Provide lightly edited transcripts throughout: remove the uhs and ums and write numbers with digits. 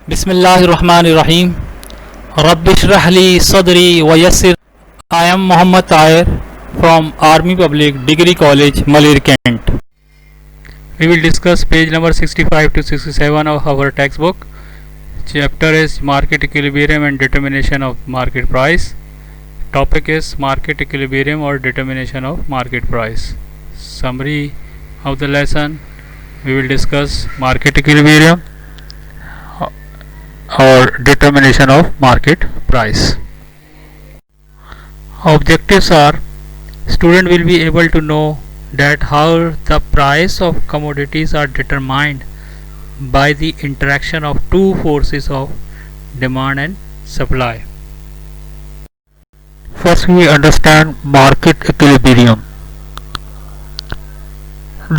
Bismillahirrahmanirrahim. Rabbi shrah li sadri wa yassir. I am Muhammad Tahir from Army Public Degree College, Malir, Kent. We will discuss page number 65 to 67 of our textbook. Chapter is Market Equilibrium and Determination of Market Price. Topic is Market Equilibrium or Determination of Market Price. Summary of the lesson: we will discuss market equilibrium or determination of market price. Objectives are: student will be able to know that how the price of commodities are determined by the interaction of two forces of demand and supply. First, we understand market equilibrium.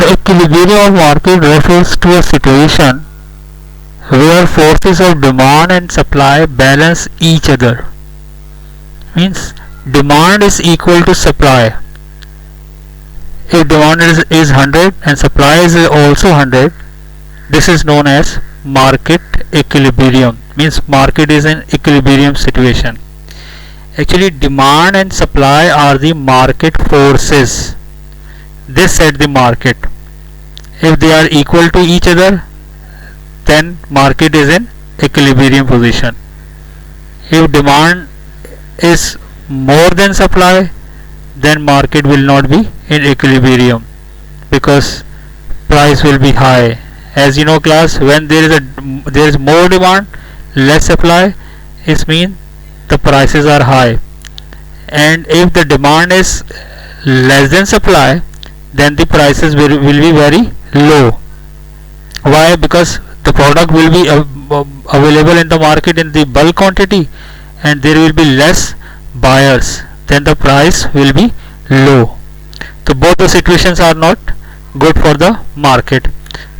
The equilibrium of market refers to a situation where forces of demand and supply balance each other. Means demand is equal to supply. If demand is 100 and supply is also 100, this is known as market equilibrium. Means market is an equilibrium situation. Actually, demand and supply are the market forces. They set the market. If they are equal to each other, then market is in equilibrium position. If demand is more than supply, then market will not be in equilibrium because price will be high. As you know, class, when there is more demand, less supply, it means the prices are high. And if the demand is less than supply, then the prices will be very low. Why? Because the product will be available in the market in the bulk quantity and there will be less buyers, then the price will be low. So both the situations are not good for the market.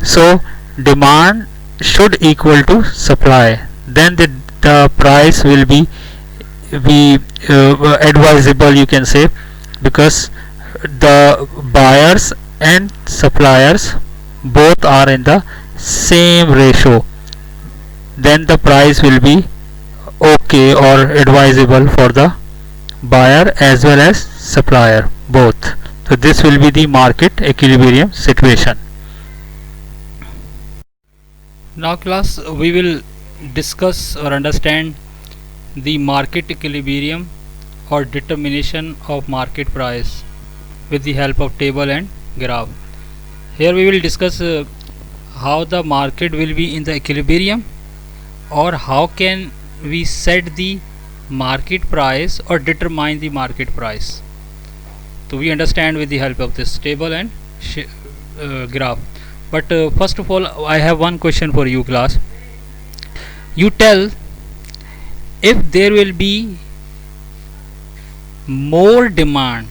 So demand should equal to supply, then the price will be advisable, you can say, because the buyers and suppliers both are in the same ratio, then the price will be okay or advisable for the buyer as well as supplier both. So this will be the market equilibrium situation. Now class, we will discuss or understand the market equilibrium or determination of market price with the help of table and graph. Here we will discuss how the market will be in the equilibrium, or how can we set the market price or determine the market price. So we understand with the help of this table and graph. But first of all, I have one question for you, class. You tell, if there will be more demand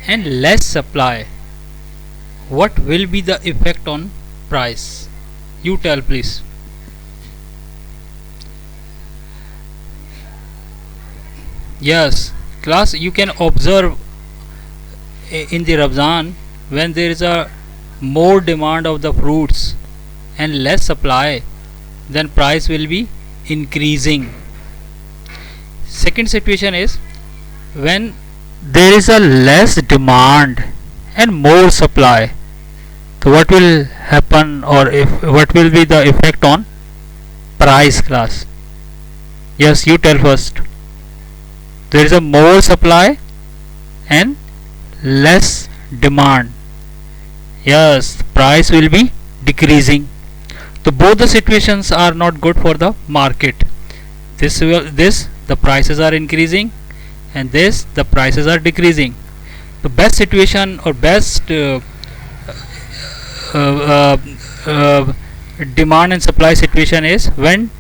and less supply, what will be the effect on price? You tell, please. Yes, class, you can observe in the Ramzan, when there is a more demand of the fruits and less supply, then price will be increasing. Second situation is when there is a less demand and more supply. So what will happen, or what will be the effect on price, class? Yes, you tell first. There is a more supply and less demand. Yes, price will be decreasing. So both the situations are not good for the market. This the prices are increasing, and this the prices are decreasing. The best situation or best demand and supply situation is when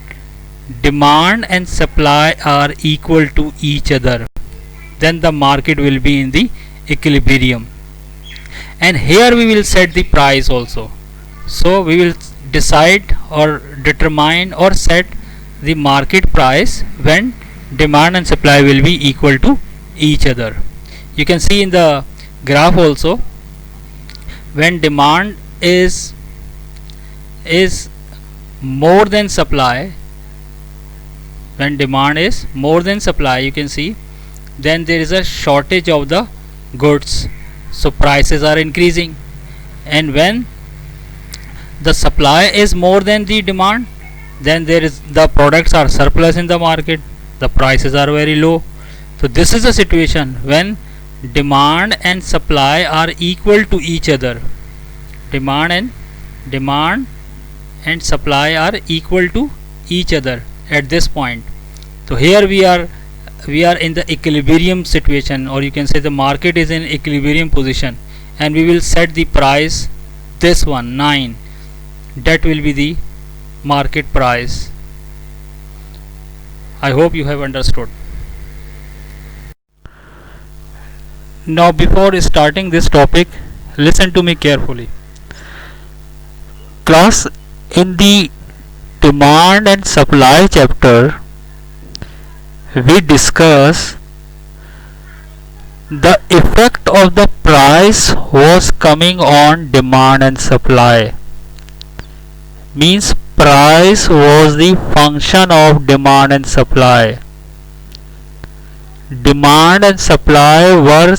demand and supply are equal to each other, then the market will be in the equilibrium, and here we will set the price also. So we will decide or determine or set the market price when demand and supply will be equal to each other. You can see in the graph also, when demand is more than supply, when demand is more than supply, you can see, then there is a shortage of the goods, so prices are increasing. And when the supply is more than the demand, then there is the products are surplus in the market, the prices are very low. So this is a situation when demand and supply are equal to each other. Demand and supply are equal to each other at this point. So here we are in the equilibrium situation, or you can say the market is in equilibrium position, and we will set the price, this one 9, that will be the market price. I hope you have understood. Now before starting this topic, listen to me carefully. Class, in the demand and supply chapter, we discuss the effect of the price was coming on demand and supply. Means price was the function of demand and supply. Demand and supply were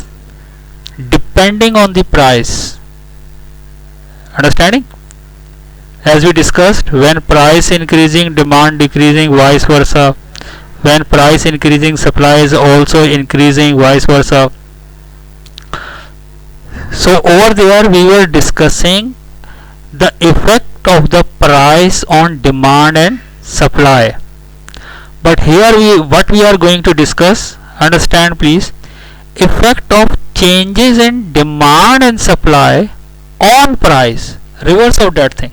depending on the price. Understanding? As we discussed, when price increasing, demand decreasing, vice versa. When price increasing, supply is also increasing, vice versa. So over there we were discussing the effect of the price on demand and supply. But here what we are going to discuss, understand please, effect of changes in demand and supply on price, reverse of that thing.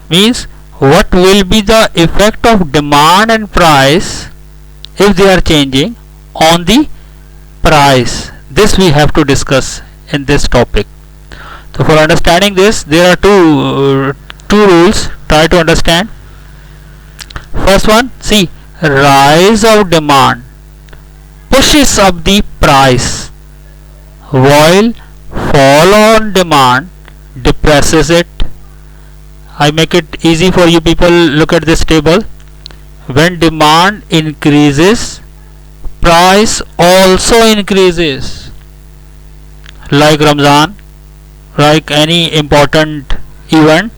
Means what will be the effect of demand and price if they are changing on the price. This we have to discuss in this topic. So for understanding this, there are two rules. Try to understand. First one, see, rise of demand pushes up the price, while fall on demand depresses it. I make it easy for you people. Look at this table. When demand increases, price also increases. Like Ramzan, like any important event,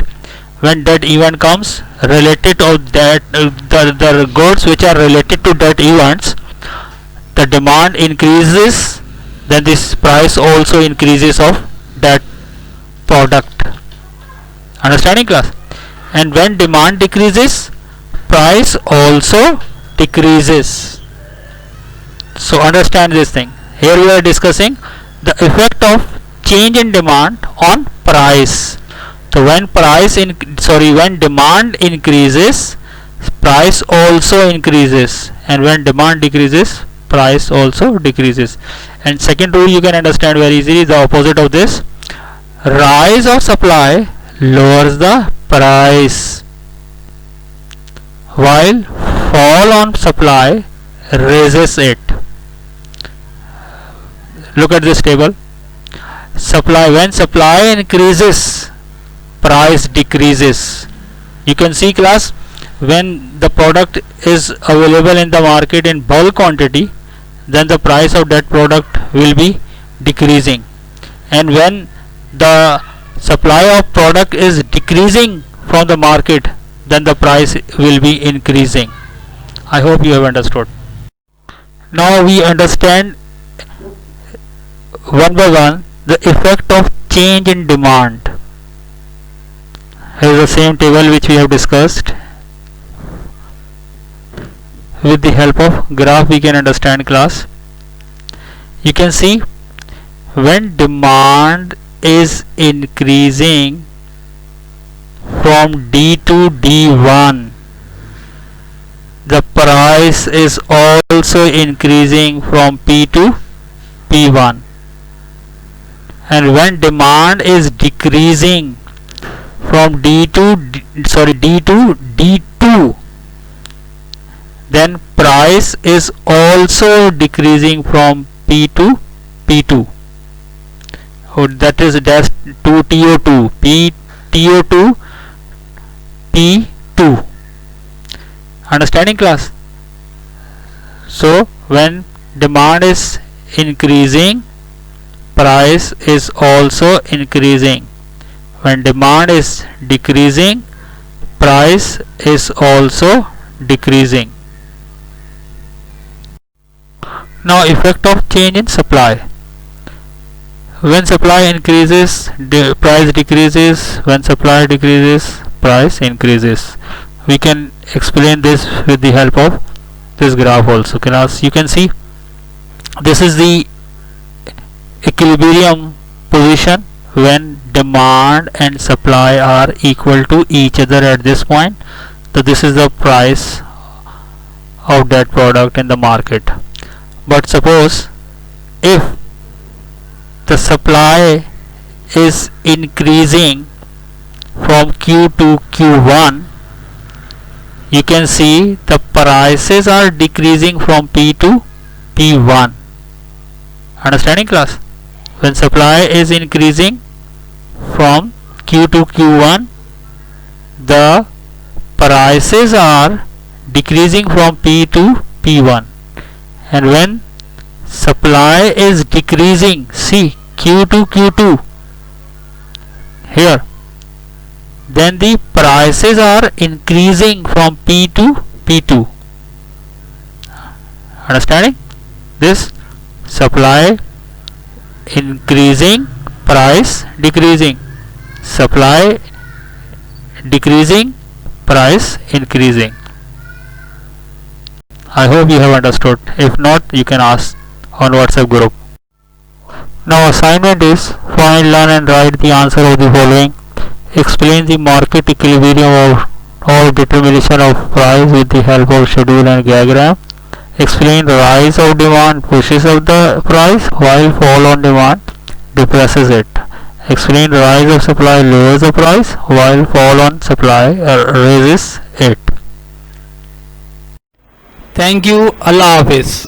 when that event comes, related to that the goods which are related to that events, the demand increases, then this price also increases of that product. Understanding, class? And when demand decreases, price also decreases. So understand this thing. Here we are discussing the effect of change in demand on price. So when demand increases, price also increases, and when demand decreases, price also decreases. And second rule you can understand very easily, the opposite of this. Rise of supply lowers the price, while fall on supply raises it. Look at this table. When supply increases, price decreases. You can see, class, when the product is available in the market in bulk quantity, then the price of that product will be decreasing, and when the supply of product is decreasing from the market, then the price will be increasing. I hope you have understood. Now we understand one by one the effect of change in demand. Here is the same table which we have discussed. With the help of graph we can understand, class. You can see when demand is increasing from D to D1, the price is also increasing from P to P1. And when demand is decreasing from D to D2, then price is also decreasing from P to P2. That is dash to TO2. TO2 P2. Understanding class? So when demand is increasing, price is also increasing. When demand is decreasing, price is also decreasing. Now effect of change in supply. When supply increases, price decreases. When supply decreases, price increases. We can explain this with the help of this graph also. You can see this is the equilibrium position when demand and supply are equal to each other at this point. So this is the price of that product in the market. But suppose if the supply is increasing from Q to Q1, you can see the prices are decreasing from P to P1. Understanding class? When supply is increasing from Q to Q1, the prices are decreasing from P to P1. And when supply is decreasing, see Q to Q2 here, then the prices are increasing from P to P2. Understanding? This supply increasing, price decreasing, supply decreasing, price increasing. I hope you have understood. If not, you can ask on WhatsApp group. Now assignment is find, learn and write the answer of the following. Explain the market equilibrium of determination of price with the help of schedule and diagram. Explain rise of demand pushes up the price while fall on demand depresses it. Explain rise of supply lowers the price while fall on supply raises it. Thank you. Allah Hafiz.